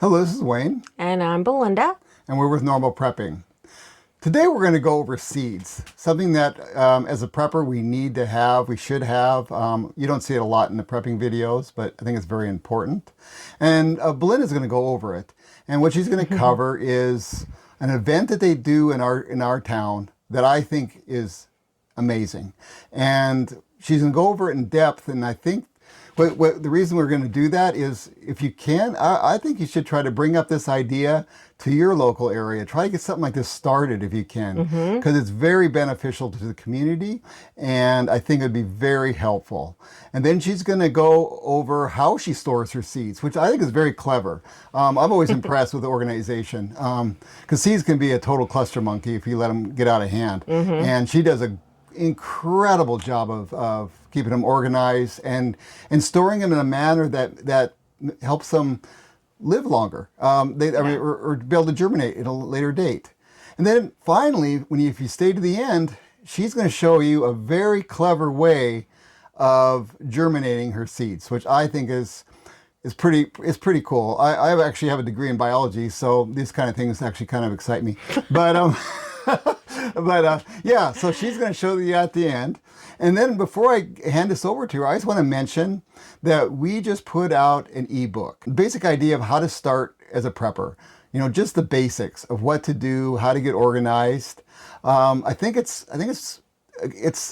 Hello, this is Wayne, And I'm Belinda. and we're with Normal Prepping. Today we're going to go over seeds, something that as a prepper we need to have, we should have. You don't see it a lot in the prepping videos, but I think it's very important. And Belinda's going to go over it. And what she's going to cover is an event that they do in our town that I think is amazing. And she's going to go over it in depth, and I think the reason we're going to do that is if you can, I think you should try to bring up this idea to your local area. Try to get something like this started if you can, because it's very beneficial to the community, and I think it'd be very helpful. And then she's going to go over how she stores her seeds, which I think is very clever. I'm always impressed with the organization, because seeds can be a total cluster monkey if you let them get out of hand. And she does a incredible job of keeping them organized and storing them in a manner that helps them live longer. Or be able to germinate at a later date. And then finally, if you stay to the end, she's going to show you a very clever way of germinating her seeds, which I think is pretty cool. I actually have a degree in biology, so these kind of things actually kind of excite me. But yeah, so she's going to show you at the end. And then before I hand this over to her, I just want to mention that we just put out an ebook. Basic idea of how to start as a prepper. You know, just the basics of what to do, how to get organized. I think it's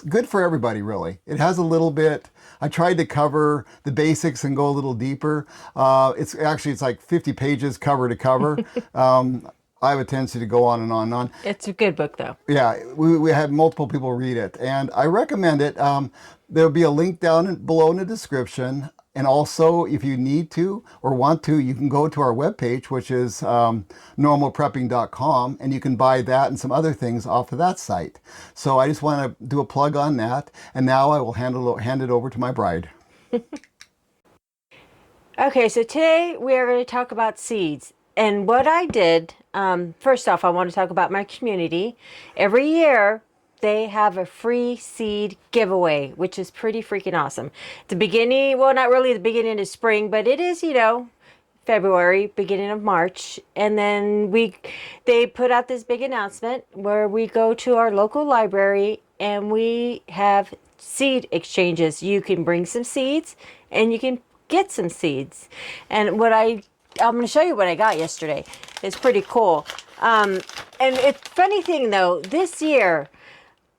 good for everybody, really. It has a little bit. I tried to cover the basics and go a little deeper. It's like 50 pages cover to cover. I have a tendency to go on and on and on. It's a good book, though. Yeah, we had multiple people read it, and I recommend it. There'll be a link down below in the description. And also, if you need to or want to, you can go to our webpage, which is normalprepping.com, and you can buy that and some other things off of that site. So I just want to do a plug on that. And now I will hand it over to my bride. Okay, so today we are going to talk about seeds. And what I did, first off, I want to talk about my community. Every year, they have a free seed giveaway, which is pretty freaking awesome. The beginning, well, not really the beginning of spring, but it is, February, beginning of March. And then they put out this big announcement where we go to our local library and we have seed exchanges. You can bring some seeds and you can get some seeds. And I'm going to show you what I got yesterday. It's pretty cool. And it's funny thing though, this year,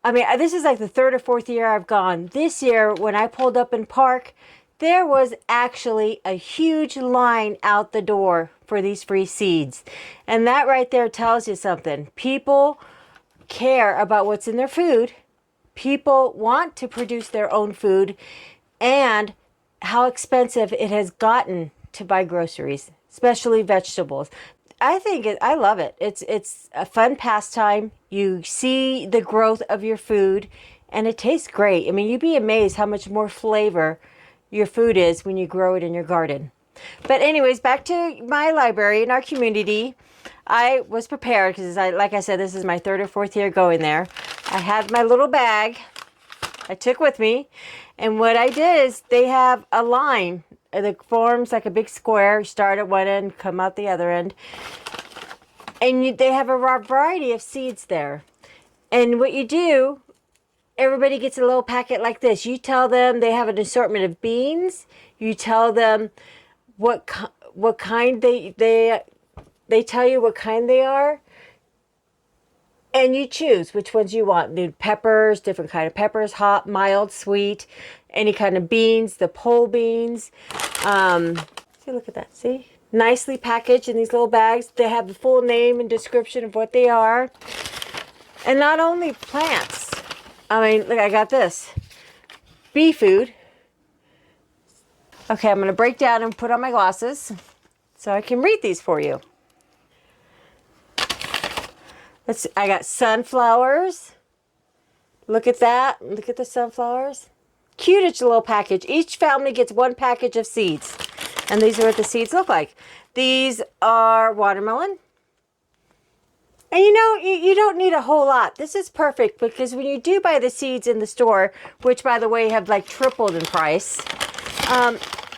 this is like the third or fourth year I've gone. This year, when I pulled up in park, there was actually a huge line out the door for these free seeds. And that right there tells you something. People care about what's in their food. People want to produce their own food, and how expensive it has gotten to buy groceries, especially vegetables. I love it. It's a fun pastime. You see the growth of your food and it tastes great. You'd be amazed how much more flavor your food is when you grow it in your garden. But anyways, back to my library in our community. I was prepared because like I said, this is my third or fourth year going there. I had my little bag I took with me, and what I did is they have a line that forms like a big square. You start at one end, come out the other end. And they have a variety of seeds there. And what you do, everybody gets a little packet like this. You tell them they have an assortment of beans. You tell them what kind they tell you what kind they are. And you choose which ones you want. New peppers, different kind of peppers, hot, mild, sweet, any kind of beans, the pole beans. See, look at that, see? Nicely packaged in these little bags. They have the full name and description of what they are. And not only plants. Look, I got this. Bee food. Okay, I'm going to break down and put on my glasses so I can read these for you. I got sunflowers. Look at that. Look at the sunflowers. Cutest little package. Each family gets one package of seeds. And these are what the seeds look like. These are watermelon. And you don't need a whole lot. This is perfect because when you do buy the seeds in the store, which by the way have like tripled in price,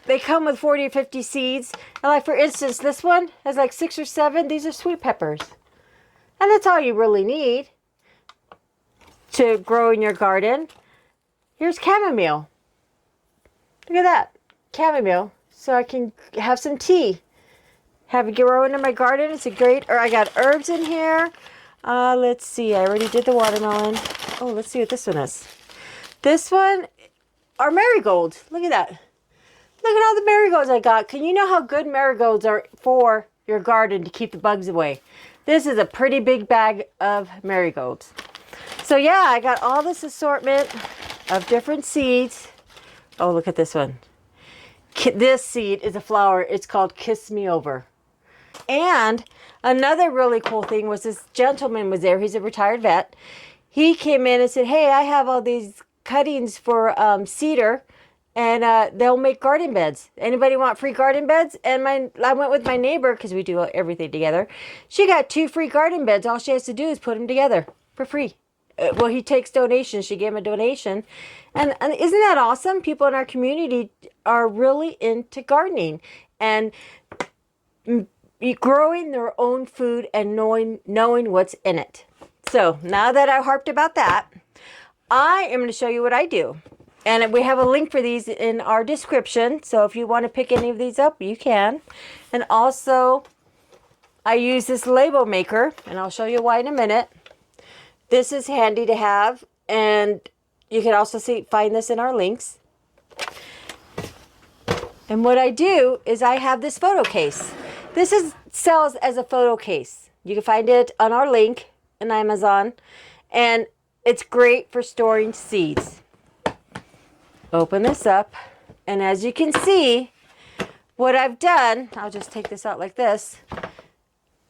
they come with 40 or 50 seeds. And like for instance, this one has like 6 or 7. These are sweet peppers. And that's all you really need to grow in your garden. Here's chamomile. Look at that. Chamomile. So I can have some tea. Have it growing in my garden. It's a great, or I got herbs in here. Let's see. I already did the watermelon. Oh, let's see what this one is. This one are marigolds. Look at that. Look at all the marigolds I got. Can you know how good marigolds are for your garden to keep the bugs away? This is a pretty big bag of marigolds. So yeah, I got all this assortment of different seeds. Oh, look at this one. This seed is a flower. It's called Kiss Me Over. And another really cool thing was this gentleman was there. He's a retired vet. He came in and said, hey, I have all these cuttings for cedar, and they'll make garden beds. Anybody want free garden beds? And I went with my neighbor because we do everything together. She got 2 free garden beds. All she has to do is put them together for free. Well, he takes donations. She gave him a donation. And isn't that awesome? People in our community are really into gardening and growing their own food and knowing what's in it. So now that I harped about that, I am going to show you what I do. And we have a link for these in our description. So if you want to pick any of these up, you can. And also, I use this label maker, and I'll show you why in a minute. This is handy to have, and you can also find this in our links. And what I do is I have this photo case. This sells as a photo case. You can find it on our link in Amazon, and it's great for storing seeds. Open this up, and as you can see, what I've done, I'll just take this out like this.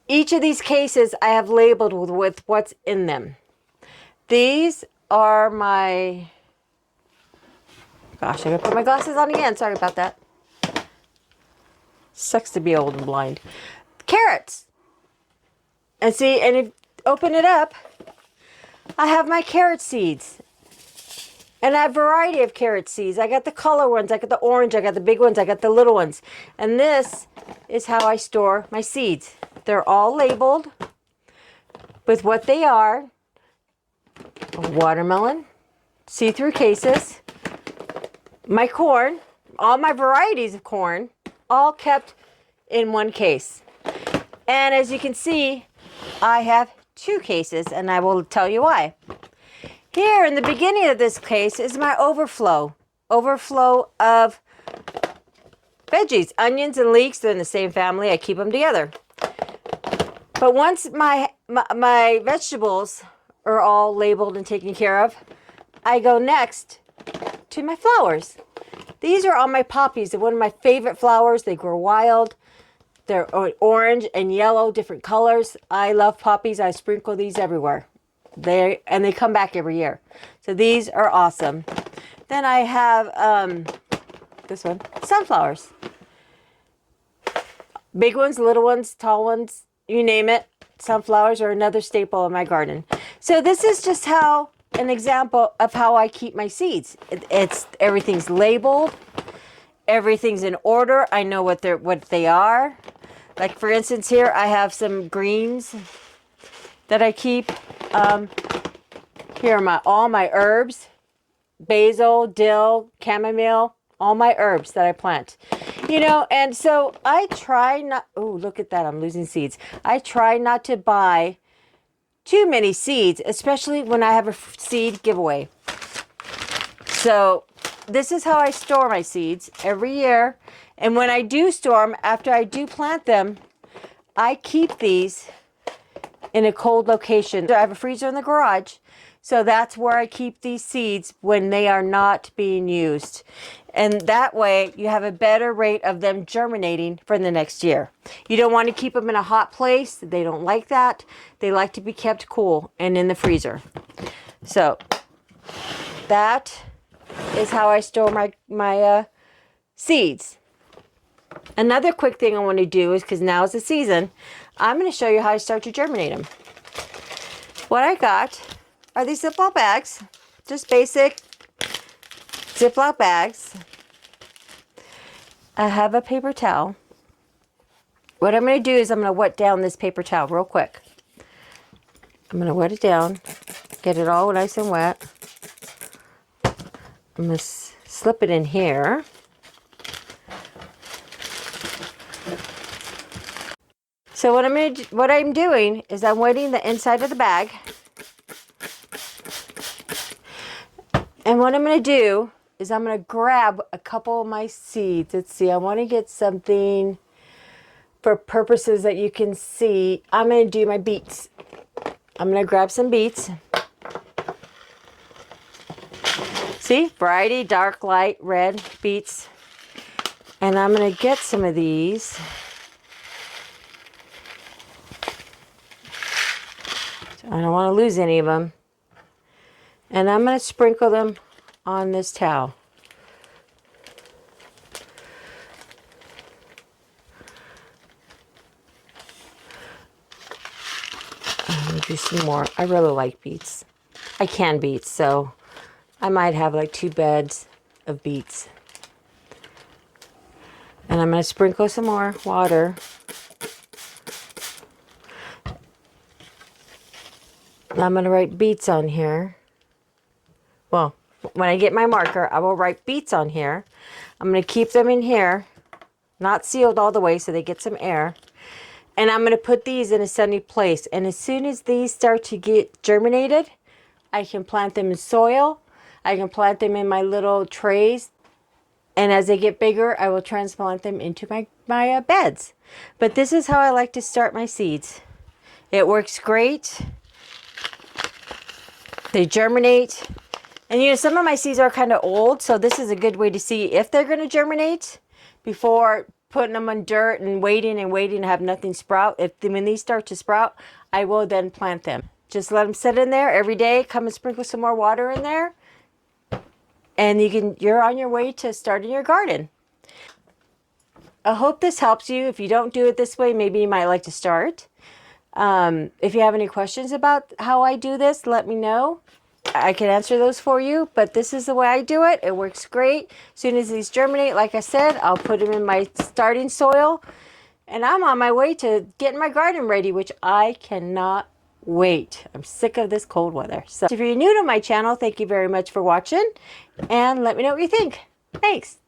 Each of these cases I have labeled with what's in them. These are my, gosh, I gotta put my glasses on again. Sorry about that. Sucks to be old and blind. Carrots. And see, and if open it up, I have my carrot seeds. And I have a variety of carrot seeds. I got the color ones, I got the orange, I got the big ones, I got the little ones. And this is how I store my seeds. They're all labeled with what they are. A watermelon, see-through cases, my corn, all my varieties of corn, all kept in one case. And as you can see, I have 2 cases, and I will tell you why. Here in the beginning of this case is my overflow of veggies, onions and leeks. They're in the same family. I keep them together. But once my vegetables are all labeled and taken care of, I go next to my flowers. These are all my poppies. They're one of my favorite flowers. They grow wild. They're orange and yellow, different colors. I love poppies. I sprinkle these everywhere. They come back every year. So these are awesome. Then I have this one, sunflowers. Big ones, little ones, tall ones, you name it. Sunflowers are another staple in my garden. So this is just an example of how I keep my seeds. Everything's labeled, everything's in order. I know what they are. Like for instance, here I have some greens that I keep. Here are all my herbs: basil, dill, chamomile. All my herbs that I plant. And so I try not, oh, look at that, I'm losing seeds. I try not to buy too many seeds, especially when I have a seed giveaway. So this is how I store my seeds every year. And when I do store them, after I do plant them, I keep these in a cold location. I have a freezer in the garage. So that's where I keep these seeds when they are not being used. And that way you have a better rate of them germinating for the next year. You don't want to keep them in a hot place. They don't like that. They like to be kept cool and in the freezer. So that is how I store my seeds. Another quick thing I want to do is, because now is the season, I'm going to show you how I start to germinate them. What I got are these Ziploc bags, just basic Ziploc bags. I have a paper towel. What I'm going to do is I'm going to wet down this paper towel real quick. I'm going to wet it down, get it all nice and wet. I'm going to slip it in here. So what I'm doing is I'm wetting the inside of the bag. And what I'm going to do is I'm going to grab a couple of my seeds. Let's see, I want to get something for purposes that you can see. I'm going to do my beets. I'm going to grab some beets. See, variety, dark, light, red beets. And I'm going to get some of these. I don't want to lose any of them. And I'm going to sprinkle them on this towel. I'm going to do some more. I really like beets. I can beets, so I might have like 2 beds of beets. And I'm going to sprinkle some more water. I'm going to write beets on here. Well, when I get my marker, I will write beets on here. I'm going to keep them in here, not sealed all the way so they get some air. And I'm going to put these in a sunny place. And as soon as these start to get germinated, I can plant them in soil. I can plant them in my little trays. And as they get bigger, I will transplant them into my beds. But this is how I like to start my seeds. It works great. They germinate. And you know, some of my seeds are kind of old, so this is a good way to see if they're going to germinate before putting them in dirt and waiting to have nothing sprout. When these start to sprout, I will then plant them. Just let them sit in there every day. Come and sprinkle some more water in there. And you're on your way to starting your garden. I hope this helps you. If you don't do it this way, maybe you might like to start. If you have any questions about how I do this, let me know. I can answer those for you, but this is the way I do it. It works great. As soon as these germinate, like I said, I'll put them in my starting soil, and I'm on my way to getting my garden ready, which I cannot wait. I'm sick of this cold weather. So if you're new to my channel, thank you very much for watching, and let me know what you think. Thanks.